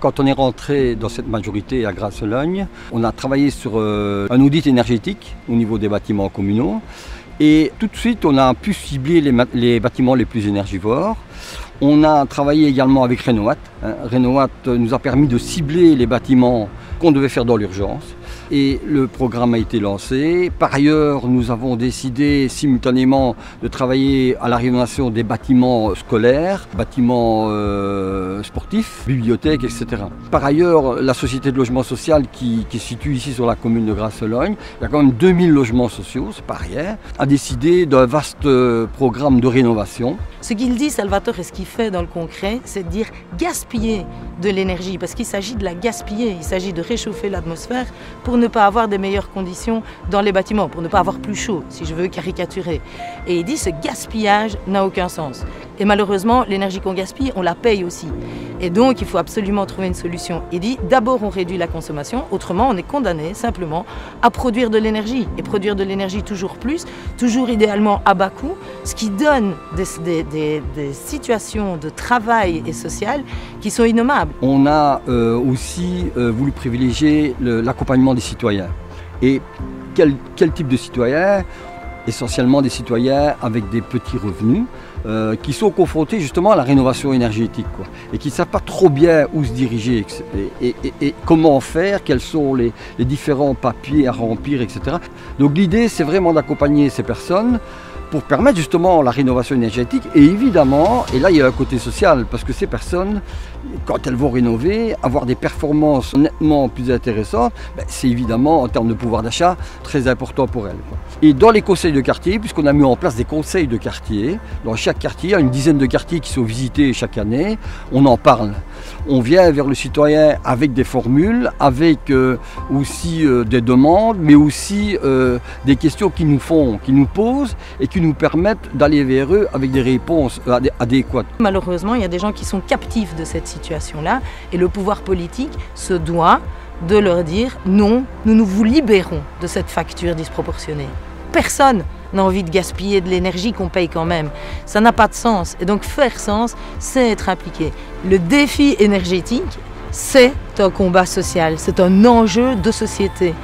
Quand on est rentré dans cette majorité à Grasse-Logne, on a travaillé sur un audit énergétique au niveau des bâtiments communaux. Et tout de suite, on a pu cibler les bâtiments les plus énergivores. On a travaillé également avec Renowatt. Renowatt nous a permis de cibler les bâtiments qu'on devait faire dans l'urgence. Et le programme a été lancé. Par ailleurs, nous avons décidé simultanément de travailler à la rénovation des bâtiments scolaires, bâtiments sportifs, bibliothèques, etc. Par ailleurs, la société de logement social qui se situe ici sur la commune de Grasse-Logne, il y a quand même 2000 logements sociaux, c'est pas rien, a décidé d'un vaste programme de rénovation. Ce qu'il dit, Salvatore, et ce qu'il fait dans le concret, c'est de dire gaspiller de l'énergie, parce qu'il s'agit de la gaspiller, il s'agit de réchauffer l'atmosphère pour ne pas avoir des meilleures conditions dans les bâtiments, pour ne pas avoir plus chaud, si je veux caricaturer. Et il dit ce gaspillage n'a aucun sens. Et malheureusement, l'énergie qu'on gaspille, on la paye aussi. Et donc, il faut absolument trouver une solution. Il dit, d'abord, on réduit la consommation, autrement, on est condamné simplement à produire de l'énergie. Et produire de l'énergie toujours plus, toujours idéalement à bas coût, ce qui donne des situations de travail et sociales qui sont innommables. On a aussi voulu privilégier l'accompagnement des citoyens. Et quel type de citoyens? Essentiellement des citoyens avec des petits revenus qui sont confrontés justement à la rénovation énergétique et qui ne savent pas trop bien où se diriger et comment faire, quels sont les différents papiers à remplir, etc. Donc l'idée, c'est vraiment d'accompagner ces personnes pour permettre justement la rénovation énergétique et évidemment, et là il y a un côté social parce que ces personnes, quand elles vont rénover, avoir des performances nettement plus intéressantes, c'est évidemment en termes de pouvoir d'achat très important pour elles. Et dans les conseils de quartier, puisqu'on a mis en place des conseils de quartier, dans chaque quartier, il y a une dizaine de quartiers qui sont visités chaque année, on en parle. On vient vers le citoyen avec des formules, avec aussi des demandes, mais aussi des questions qui nous posent et qui nous permettent d'aller vers eux avec des réponses adéquates. Malheureusement, il y a des gens qui sont captifs de cette situation-là et le pouvoir politique se doit de leur dire non, nous vous libérons de cette facture disproportionnée. Personne n'a envie de gaspiller de l'énergie qu'on paye quand même. Ça n'a pas de sens. Et donc faire sens, c'est être impliqué. Le défi énergétique, c'est un combat social, c'est un enjeu de société.